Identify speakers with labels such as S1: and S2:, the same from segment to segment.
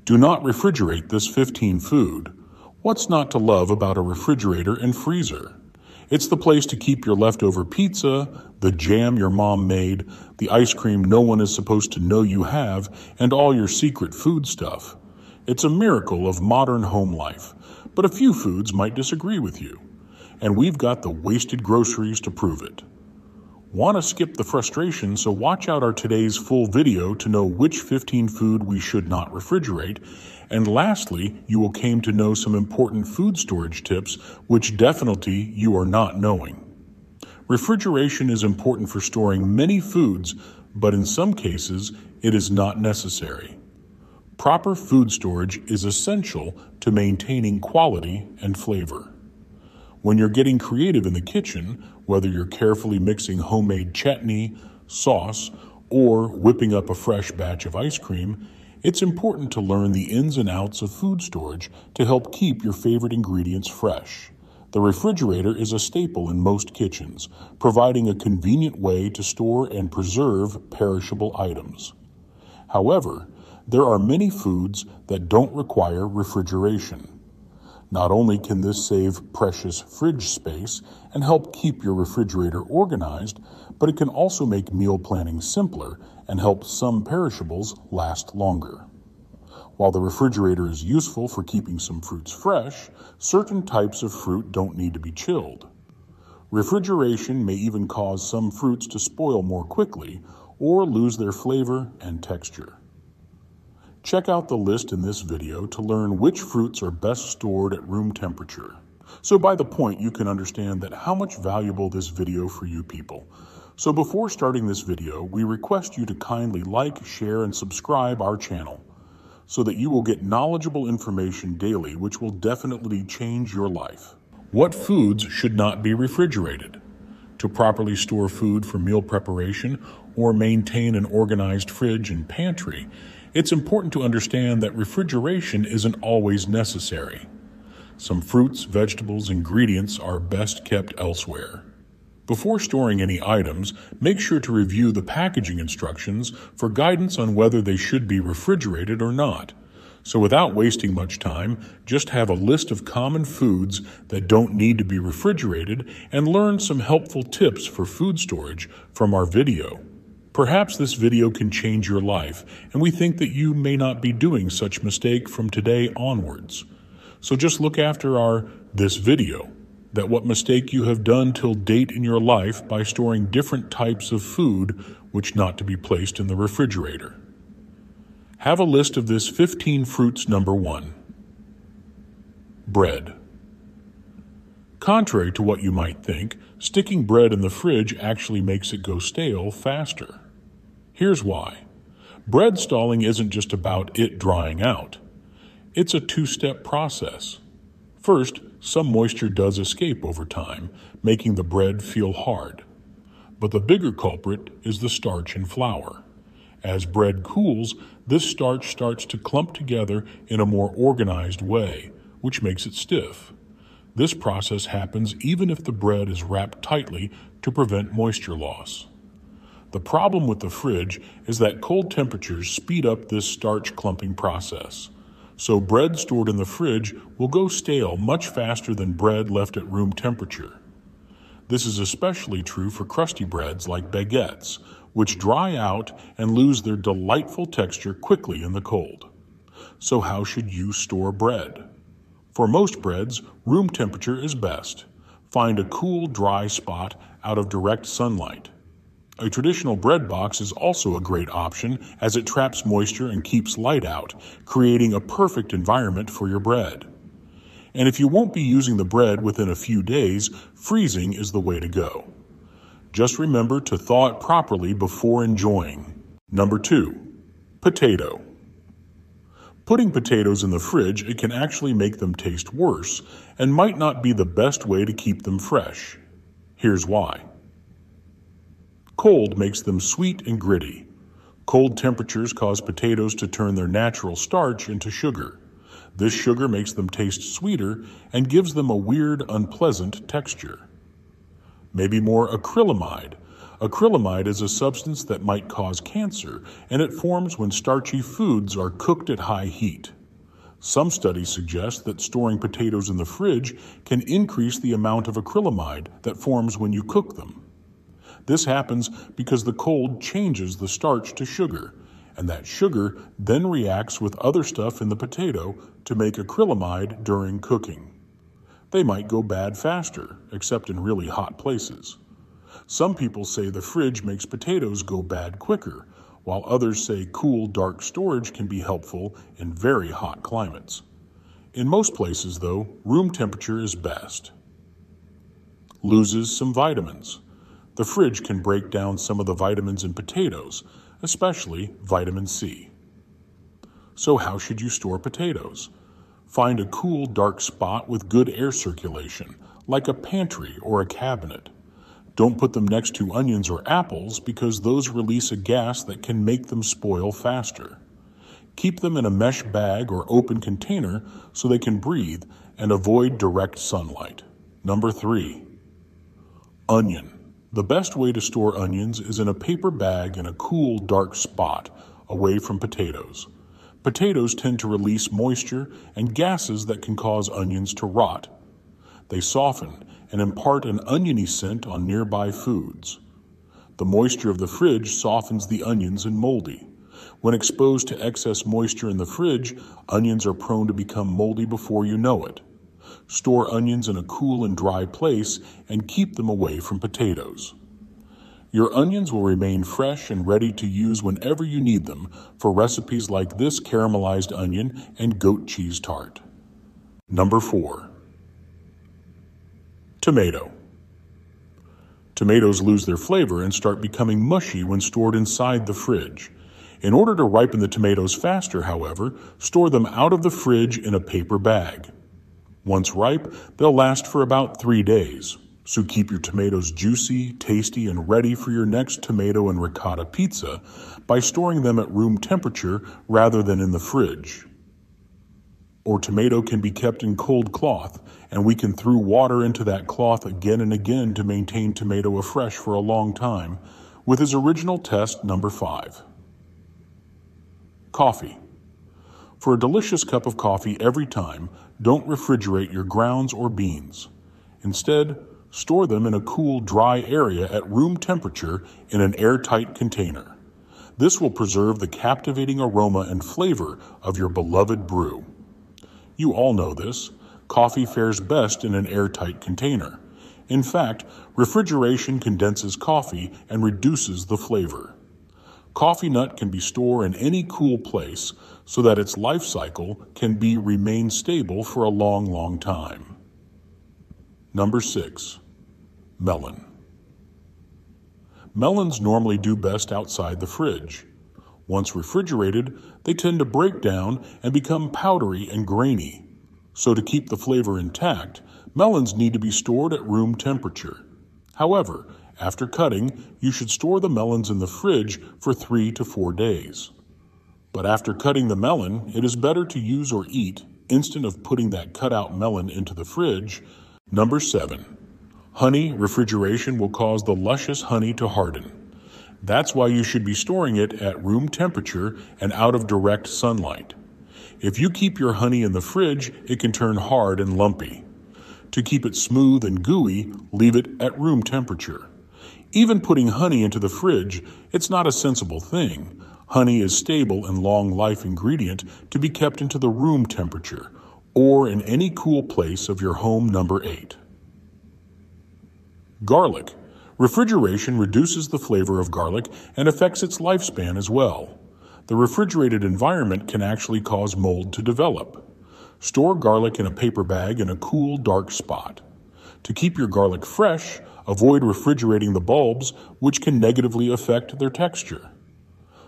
S1: Do not refrigerate this 15 food. What's not to love about a refrigerator and freezer? It's the place to keep your leftover pizza, the jam your mom made, the ice cream no one is supposed to know you have, and all your secret food stuff. It's a miracle of modern home life, but a few foods might disagree with you. And we've got the wasted groceries to prove it. Want to skip the frustration, so watch out our today's full video to know which 15 food we should not refrigerate. And lastly, you will came to know some important food storage tips which definitely you are not knowing. Refrigeration is important for storing many foods, but in some cases it is not necessary. Proper food storage is essential to maintaining quality and flavor. When you're getting creative in the kitchen, whether you're carefully mixing homemade chutney, sauce, or whipping up a fresh batch of ice cream, it's important to learn the ins and outs of food storage to help keep your favorite ingredients fresh. The refrigerator is a staple in most kitchens, providing a convenient way to store and preserve perishable items. However, there are many foods that don't require refrigeration. Not only can this save precious fridge space and help keep your refrigerator organized, but it can also make meal planning simpler and help some perishables last longer. While the refrigerator is useful for keeping some fruits fresh, certain types of fruit don't need to be chilled. Refrigeration may even cause some fruits to spoil more quickly or lose their flavor and texture. Check out the list in this video to learn which fruits are best stored at room temperature. So by the point, you can understand that how much valuable this video for you people. So before starting this video, we request you to kindly like, share, and subscribe our channel so that you will get knowledgeable information daily, which will definitely change your life. What foods should not be refrigerated? To properly store food for meal preparation or maintain an organized fridge and pantry, it's important to understand that refrigeration isn't always necessary. Some fruits, vegetables, ingredients are best kept elsewhere. Before storing any items, make sure to review the packaging instructions for guidance on whether they should be refrigerated or not. So without wasting much time, just have a list of common foods that don't need to be refrigerated and learn some helpful tips for food storage from our video. Perhaps this video can change your life, and we think that you may not be doing such mistake from today onwards. So just look after this video, that what mistake you have done till date in your life by storing different types of food which not to be placed in the refrigerator. Have a list of this 15 fruits. Number 1. Bread. Contrary to what you might think, sticking bread in the fridge actually makes it go stale faster. Here's why. Bread stalling isn't just about it drying out. It's a two-step process. First, some moisture does escape over time, making the bread feel hard. But the bigger culprit is the starch and flour. As bread cools, this starch starts to clump together in a more organized way, which makes it stiff. This process happens even if the bread is wrapped tightly to prevent moisture loss. The problem with the fridge is that cold temperatures speed up this starch clumping process. So bread stored in the fridge will go stale much faster than bread left at room temperature. This is especially true for crusty breads like baguettes, which dry out and lose their delightful texture quickly in the cold. So how should you store bread? For most breads, room temperature is best. Find a cool, dry spot out of direct sunlight. A traditional bread box is also a great option as it traps moisture and keeps light out, creating a perfect environment for your bread. And if you won't be using the bread within a few days, freezing is the way to go. Just remember to thaw it properly before enjoying. Number 2. Potato. Putting potatoes in the fridge, it can actually make them taste worse and might not be the best way to keep them fresh. Here's why. Cold makes them sweet and gritty. Cold temperatures cause potatoes to turn their natural starch into sugar. This sugar makes them taste sweeter and gives them a weird, unpleasant texture. Maybe more acrylamide, Acrylamide is a substance that might cause cancer, and it forms when starchy foods are cooked at high heat. Some studies suggest that storing potatoes in the fridge can increase the amount of acrylamide that forms when you cook them. This happens because the cold changes the starch to sugar, and that sugar then reacts with other stuff in the potato to make acrylamide during cooking. They might go bad faster, except in really hot places. Some people say the fridge makes potatoes go bad quicker, while others say cool, dark storage can be helpful in very hot climates. In most places, though, room temperature is best. Loses some vitamins. The fridge can break down some of the vitamins in potatoes, especially vitamin C. So how should you store potatoes? Find a cool, dark spot with good air circulation, like a pantry or a cabinet. Don't put them next to onions or apples because those release a gas that can make them spoil faster. Keep them in a mesh bag or open container so they can breathe, and avoid direct sunlight. Number 3. Onion. The best way to store onions is in a paper bag in a cool, dark spot, away from potatoes. Potatoes tend to release moisture and gases that can cause onions to rot. They soften and impart an oniony scent on nearby foods. The moisture of the fridge softens the onions and moldy. When exposed to excess moisture in the fridge, onions are prone to become moldy before you know it. Store onions in a cool and dry place and keep them away from potatoes. Your onions will remain fresh and ready to use whenever you need them for recipes like this caramelized onion and goat cheese tart. Number 4. Tomato. Tomatoes lose their flavor and start becoming mushy when stored inside the fridge. In order to ripen the tomatoes faster, however, store them out of the fridge in a paper bag. Once ripe, they'll last for about 3 days, so keep your tomatoes juicy, tasty, and ready for your next tomato and ricotta pizza by storing them at room temperature rather than in the fridge. Or tomato can be kept in cold cloth, and we can throw water into that cloth again and again to maintain tomato afresh for a long time, with his original test number 5. Coffee. For a delicious cup of coffee every time, don't refrigerate your grounds or beans. Instead, store them in a cool, dry area at room temperature in an airtight container. This will preserve the captivating aroma and flavor of your beloved brew. You all know this. Coffee fares best in an airtight container. In fact, refrigeration condenses coffee and reduces the flavor. Coffee nut can be stored in any cool place so that its life cycle can remain stable for a long, long time. Number 6. Melon. Melons normally do best outside the fridge. Once refrigerated, they tend to break down and become powdery and grainy. So to keep the flavor intact, melons need to be stored at room temperature. However, after cutting, you should store the melons in the fridge for 3 to 4 days. But after cutting the melon, it is better to use or eat instead of putting that cut-out melon into the fridge. Number 7. Honey refrigeration will cause the luscious honey to harden. That's why you should be storing it at room temperature and out of direct sunlight. If you keep your honey in the fridge, it can turn hard and lumpy. To keep it smooth and gooey, leave it at room temperature. Even putting honey into the fridge, it's not a sensible thing. Honey is stable and long-life ingredient to be kept into the room temperature or in any cool place of your home. Number 8. Garlic. Refrigeration reduces the flavor of garlic and affects its lifespan as well. The refrigerated environment can actually cause mold to develop. Store garlic in a paper bag in a cool, dark spot. To keep your garlic fresh, avoid refrigerating the bulbs, which can negatively affect their texture.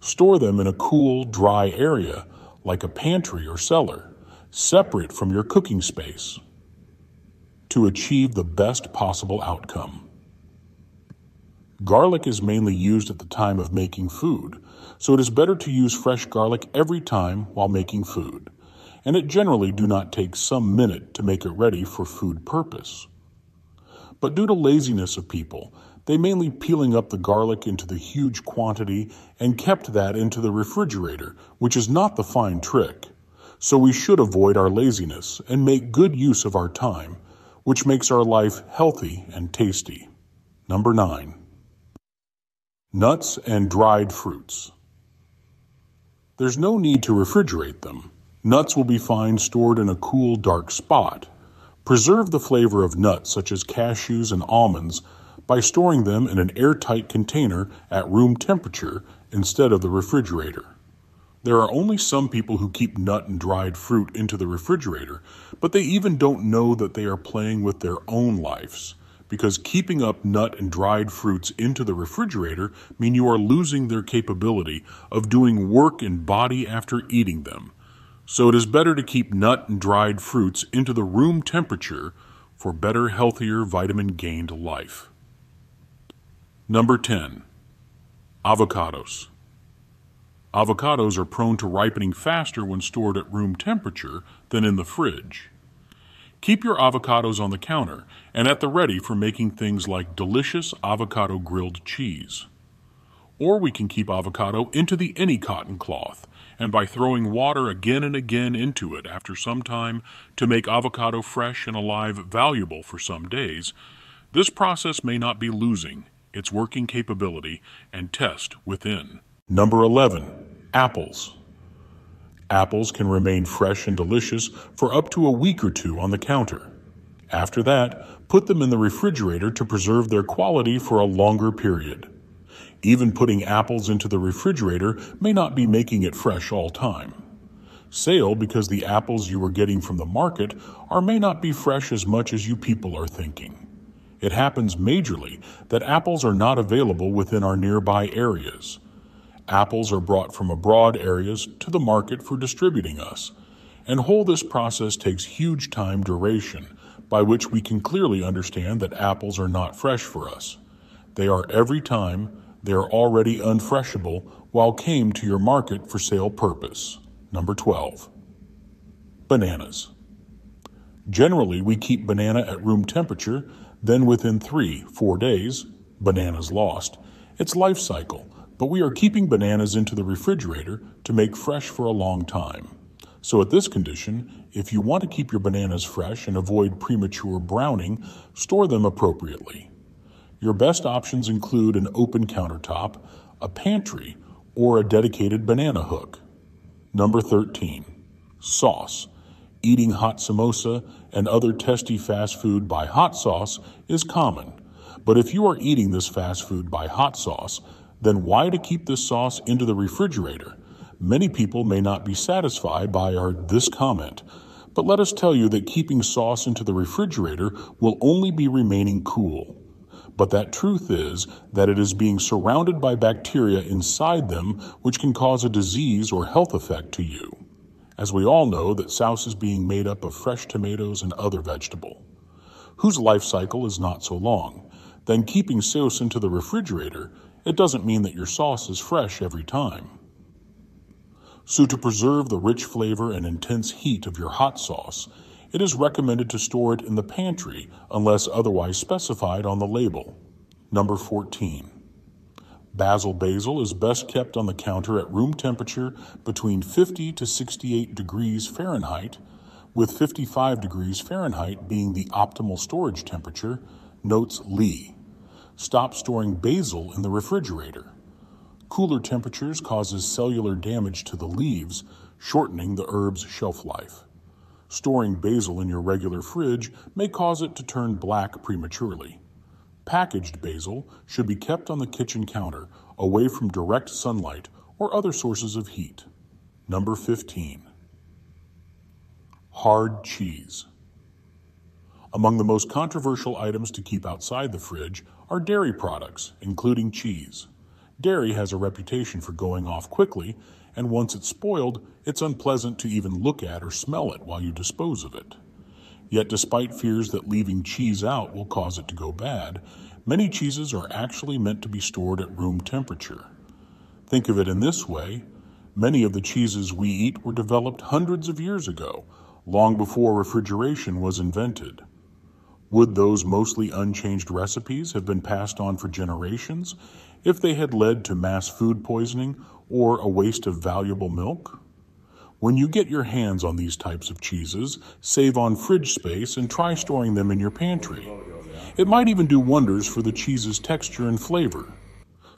S1: Store them in a cool, dry area, like a pantry or cellar, separate from your cooking space, to achieve the best possible outcome. Garlic is mainly used at the time of making food, so it is better to use fresh garlic every time while making food, and it generally do not take some minute to make it ready for food purpose. But due to laziness of people, they mainly peeling up the garlic into the huge quantity and kept that into the refrigerator, which is not the fine trick. So we should avoid our laziness and make good use of our time, which makes our life healthy and tasty. Number 9. Nuts and dried fruits. There's no need to refrigerate them. Nuts will be fine stored in a cool, dark spot. Preserve the flavor of nuts such as cashews and almonds by storing them in an airtight container at room temperature instead of the refrigerator. There are only some people who keep nut and dried fruit into the refrigerator, but they even don't know that they are playing with their own lives, because keeping up nut and dried fruits into the refrigerator mean you are losing their capability of doing work in body after eating them. So it is better to keep nut and dried fruits into the room temperature for better, healthier, vitamin-gained life. Number 10. Avocados. Avocados are prone to ripening faster when stored at room temperature than in the fridge. Keep your avocados on the counter and at the ready for making things like delicious avocado grilled cheese. Or we can keep avocado into the any cotton cloth, and by throwing water again and again into it after some time to make avocado fresh and alive valuable for some days, this process may not be losing its working capability and test within. Number 11. Apples. Apples can remain fresh and delicious for up to a week or two on the counter. After that, put them in the refrigerator to preserve their quality for a longer period. Even putting apples into the refrigerator may not be making it fresh all time. Sale because the apples you are getting from the market may not be fresh as much as you people are thinking. It happens majorly that apples are not available within our nearby areas. Apples are brought from abroad areas to the market for distributing us, and this process takes huge time duration, by which we can clearly understand that apples are not fresh for us. They are every time they are already unfreshable while came to your market for sale purpose. Number 12. Bananas. Generally, we keep banana at room temperature, then within 3-4 days, bananas lost its life cycle, but we are keeping bananas into the refrigerator to make fresh for a long time. So at this condition, if you want to keep your bananas fresh and avoid premature browning, store them appropriately. Your best options include an open countertop, a pantry, or a dedicated banana hook. Number 13. Sauce. Eating hot samosa and other tasty fast food by hot sauce is common, but if you are eating this fast food by hot sauce, then why to keep this sauce into the refrigerator? Many people may not be satisfied by this comment, but let us tell you that keeping sauce into the refrigerator will only be remaining cool. But that truth is that it is being surrounded by bacteria inside them which can cause a disease or health effect to you. As we all know that sauce is being made up of fresh tomatoes and other vegetable, whose life cycle is not so long. Then keeping sauce into the refrigerator, it doesn't mean that your sauce is fresh every time. So to preserve the rich flavor and intense heat of your hot sauce, it is recommended to store it in the pantry unless otherwise specified on the label. Number 14. Basil is best kept on the counter at room temperature between 50 to 68 degrees Fahrenheit, with 55 degrees Fahrenheit being the optimal storage temperature, notes Lee. Stop storing basil in the refrigerator. Cooler temperatures causes cellular damage to the leaves, shortening the herb's shelf life. Storing basil in your regular fridge may cause it to turn black prematurely. Packaged basil should be kept on the kitchen counter, away from direct sunlight or other sources of heat. Number 15. Hard cheese. Among the most controversial items to keep outside the fridge are dairy products, including cheese. Dairy has a reputation for going off quickly, and once it's spoiled, it's unpleasant to even look at or smell it while you dispose of it. Yet despite fears that leaving cheese out will cause it to go bad, many cheeses are actually meant to be stored at room temperature. Think of it in this way. Many of the cheeses we eat were developed hundreds of years ago, long before refrigeration was invented. Would those mostly unchanged recipes have been passed on for generations if they had led to mass food poisoning or a waste of valuable milk? When you get your hands on these types of cheeses, save on fridge space and try storing them in your pantry. It might even do wonders for the cheese's texture and flavor.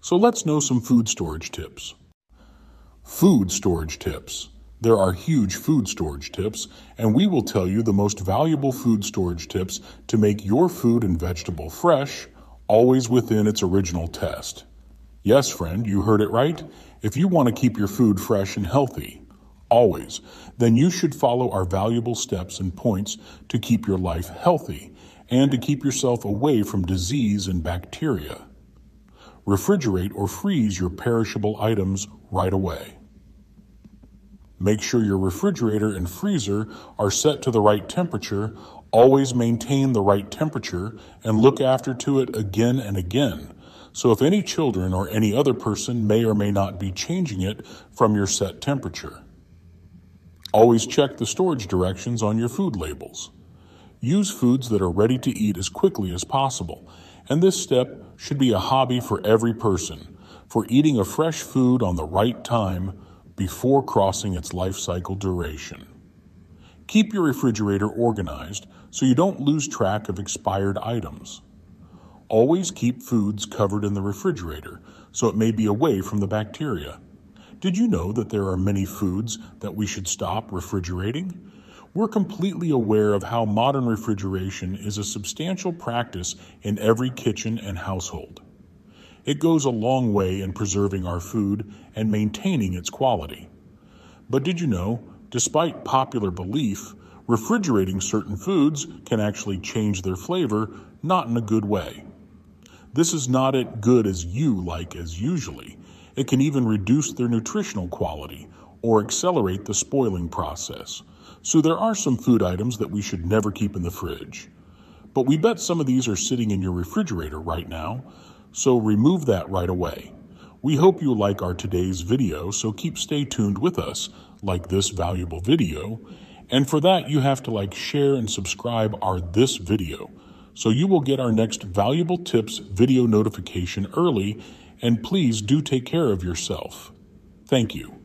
S1: So let's know some food storage tips. Food storage tips. There are huge food storage tips, and we will tell you the most valuable food storage tips to make your food and vegetable fresh, always within its original test. Yes, friend, you heard it right. If you want to keep your food fresh and healthy, always, then you should follow our valuable steps and points to keep your life healthy and to keep yourself away from disease and bacteria. Refrigerate or freeze your perishable items right away. Make sure your refrigerator and freezer are set to the right temperature. Always maintain the right temperature and look after to it again and again. So if any children or any other person may or may not be changing it from your set temperature. Always check the storage directions on your food labels. Use foods that are ready to eat as quickly as possible. And this step should be a hobby for every person, for eating a fresh food on the right time before crossing its life cycle duration. Keep your refrigerator organized so you don't lose track of expired items. Always keep foods covered in the refrigerator so it may be away from the bacteria. Did you know that there are many foods that we should stop refrigerating? We're completely aware of how modern refrigeration is a substantial practice in every kitchen and household. It goes a long way in preserving our food and maintaining its quality. But did you know, despite popular belief, refrigerating certain foods can actually change their flavor, not in a good way. This is not as good as you like as usually. It can even reduce their nutritional quality or accelerate the spoiling process. So there are some food items that we should never keep in the fridge. But we bet some of these are sitting in your refrigerator right now, so remove that right away. We hope you like our today's video, so stay tuned with us, like this valuable video. And for that, you have to share, and subscribe this video, so you will get our next valuable tips video notification early, and please do take care of yourself. Thank you.